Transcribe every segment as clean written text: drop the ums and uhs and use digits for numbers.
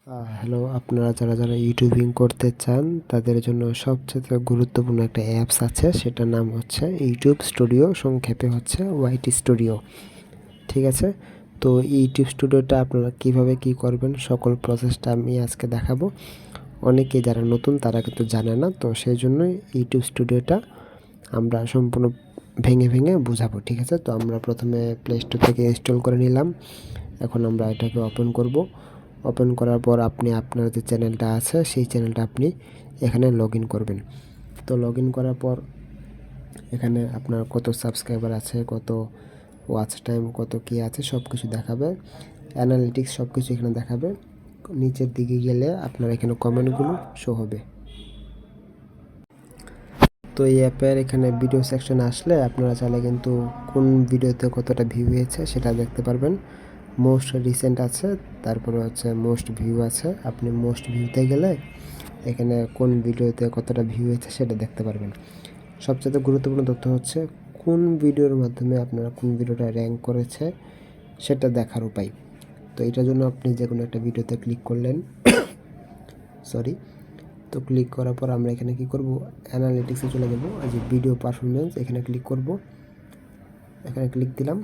Hello, আপনারা যারা YouTubing করতে চান তাদের জন্য সবচেয়ে গুরুত্বপূর্ণ একটা অ্যাপস আছে, সেটার নাম হচ্ছে ইউটিউব স্টুডিও, সংক্ষেপে হচ্ছে ওয়াইটি স্টুডিও। ঠিক আছে, তো ইউটিউব স্টুডিওটা আপনারা কিভাবে কি করবেন সকল প্রসেসটা আমি আজকে দেখাবো। অনেকে যারা নতুন তারা কিন্তু জানে না, তো সেই জন্যই ইউটিউব স্টুডিওটা আমরা সম্পূর্ণ ভেঙে ভেঙে বোঝাবো। ঠিক আছে, তো আমরা প্রথমে প্লে স্টোর থেকে ইনস্টল করে নিলাম। এখন আমরা এটাকে ওপেন করব। ওপেন করার পর আপনি আপনার যে চ্যানেলটা আছে সেই চ্যানেলটা আপনি এখানে লগ ইন করবেন। তো লগ ইন করার পর এখানে আপনার কত সাবস্ক্রাইবার আছে, কত ওয়াচ টাইম, কত কী আছে সব কিছু দেখাবে। অ্যানালিটিক্স সব কিছু এখানে দেখাবে। নিচের দিকে গেলে আপনার এখানে কমেন্টগুলো শো হবে। তো এই অ্যাপের এখানে ভিডিও সেকশনে আসলে আপনারা চাইলে কিন্তু কোন ভিডিওতে কতটা ভিউ হয়েছে সেটা দেখতে পারবেন। মোস্ট রিসেন্ট আছে, তারপরে হচ্ছে মোস্ট ভিউ আছে। আপনি মোস্ট ভিউতে গেলে এখানে কোন ভিডিওতে কতটা ভিউ হয়েছে সেটা দেখতে পারবেন। সবচেয়ে গুরুত্বপূর্ণ তথ্য হচ্ছে কোন ভিডিওর মাধ্যমে আপনারা কোন ভিডিওটা র্যাঙ্ক করেছে সেটা দেখার উপায়। তো এটার জন্য আপনি যে কোনো একটা ভিডিওতে ক্লিক করলেন, সরি। তো ক্লিক করার পর আমরা এখানে কি করব, অ্যানালিটিক্সে চলে যাব। যে ভিডিও পারফরমেন্স এখানে ক্লিক করব, এখানে ক্লিক দিলাম।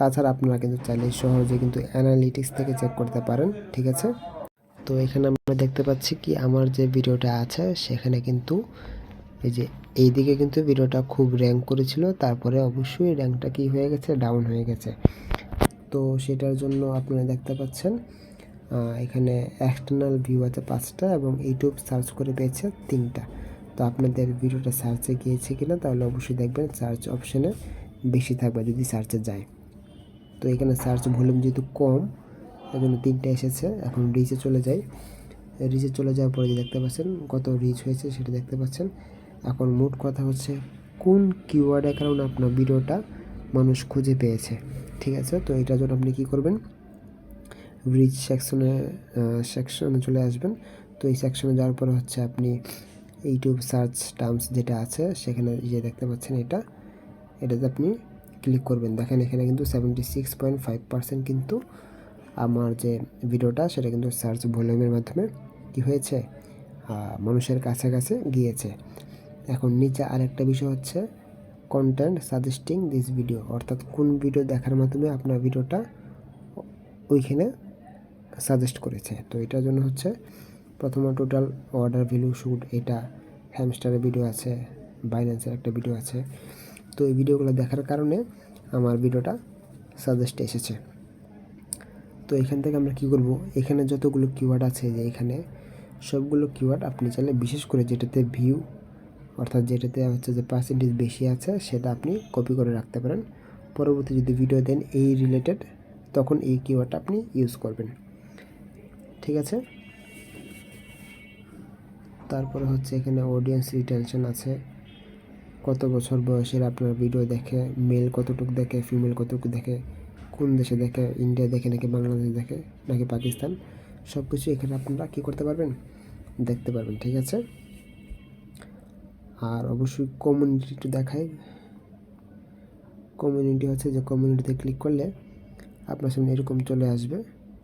তাছাড়া আপনারা কিন্তু চাইলে সহজে কিন্তু অ্যানালিটিক্স থেকে চেক করতে পারেন। ঠিক আছে, তো এখানে আমরা দেখতে পাচ্ছি কি আমার যে ভিডিওটা আছে সেখানে কিন্তু এই যে এইদিকে কিন্তু ভিডিওটা খুব র্যাঙ্ক করেছিল, তারপরে অবশ্যই র্যাঙ্কটা কি হয়ে গেছে, ডাউন হয়ে গেছে। তো সেটার জন্য আপনারা দেখতে পাচ্ছেন এখানে এক্সটার্নাল ভিউ আছে 5টা এবং ইউটিউব সার্চ করে পেয়েছে 3টা। তো আপনাদের ভিডিওটা সার্চে গিয়েছে কিনা তাহলে অবশ্যই দেখবেন সার্চ অপশানে বেশি থাকবে যদি সার্চে যায়। তো এখানে সার্চ ভলিউম যেহেতু কম এজন্য 3টা এসেছে। এখন রিচে চলে যাই। রিচে চলে যাওয়ার পরে দেখতে পাচ্ছেন কত রিচ হয়েছে সেটা দেখতে পাচ্ছেন। এখন মোট কথা হচ্ছে কোন কিওয়ার্ডের কারণে আপনার ভিডিওটা মানুষ খুঁজে পেয়েছে। ঠিক আছে, তো এটার জন্য আপনি কী করবেন, রিচ সেকশনে চলে আসবেন। তো এই সেকশনে যাওয়ার পরে হচ্ছে আপনি ইউটিউব সার্চ টার্মস যেটা আছে সেখানে যে দেখতে পাচ্ছেন এটাতে আপনি ক্লিক করবেন। দেখেন এখানে কিন্তু 76.5% কিন্তু আমার যে ভিডিওটা সেটা কিন্তু সার্চ ভলিউমের মাধ্যমে কি হয়েছে, মানুষের কাছাকাছি গিয়েছে। এখন নিচে আরেকটা বিষয় হচ্ছে কন্টেন্ট সাজেস্টিং দিস ভিডিও, অর্থাৎ কোন ভিডিও দেখার মাধ্যমে আপনার ভিডিওটা ওইখানে সাজেস্ট করেছে। তো এটার জন্য হচ্ছে প্রথমে টোটাল অর্ডার ভ্যালু শুট, এটা হ্যামস্টারের ভিডিও আছে, বাইন্যান্সের একটা ভিডিও আছে। তো এই ভিডিওগুলো দেখার কারণে আমার ভিডিওটা সাজেস্ট এসেছে। তো এখান থেকে আমরা কি করব, এখানে যতগুলো কিওয়ার্ড আছে যে এখানে সবগুলো কিওয়ার্ড আপনি চাইলে বিশেষ করে যেটাতে ভিউ অর্থাৎ যেটাতে হচ্ছে যে পার্সেন্টেজ বেশি আছে সেটা আপনি কপি করে রাখতে পারেন। পরবর্তী যদি ভিডিও দেন এই রিলেটেড তখন এই কিওয়ার্ডটা আপনি ইউজ করবেন। ঠিক আছে, তারপরে হচ্ছে এখানে অডিয়েন্স রিটেনশন আছে, কত বছর বয়সের আপনার ভিডিও দেখে, মেল কতটুকু দেখে, ফিমেল কতটুকু দেখে, কোন দেশে দেখে, ইন্ডিয়া দেখে নাকি বাংলাদেশ দেখে নাকি পাকিস্তান, সব কিছু এখানে আপনারা কী করতে পারবেন, দেখতে পারবেন। ঠিক আছে, আর অবশ্যই কমিউনিটি একটু দেখায়। কমিউনিটি হচ্ছে যে কমিউনিটিতে ক্লিক করলে আপনার সামনে এরকম চলে আসবে।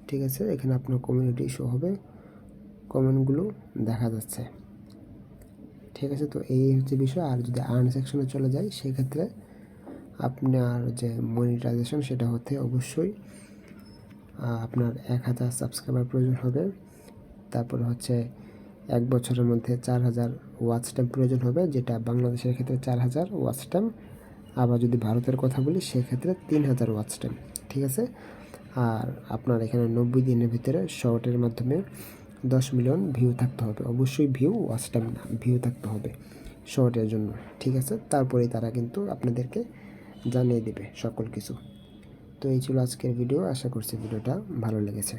ঠিক আছে, এখানে আপনার কমিউনিটি শো হবে, কমেন্টগুলো দেখা যাচ্ছে। ঠিক আছে, তো এই হচ্ছে বিষয়। আর যদি আর্ন সেকশনে চলে যায় সেক্ষেত্রে আপনার যে মনিটাইজেশন সেটা হতে অবশ্যই আপনার 1000 সাবস্ক্রাইবার প্রয়োজন হবে। তারপর হচ্ছে 1 বছরের মধ্যে 4000 ওয়াচ টাইম প্রয়োজন হবে, যেটা বাংলাদেশের ক্ষেত্রে 4000 ওয়াচ টাইম। আবার যদি ভারতের কথা বলি সেক্ষেত্রে 3000 ওয়াচ টাইম। ঠিক আছে, আর আপনার এখানে 90 দিনের ভিতরে শর্টের মাধ্যমে 10 মিলিয়ন ভিউ থাকতে হবে। অবশ্যই ভিউ, ওয়াচ টাইম না, ভিউ থাকতে হবে শর্টের জন্য। ঠিক আছে, তারপরেই তারা কিন্তু আপনাদেরকে জানিয়ে দেবে সকল কিছু। তো এই ছিল আজকের ভিডিও, আশা করছি ভিডিওটা ভালো লেগেছে।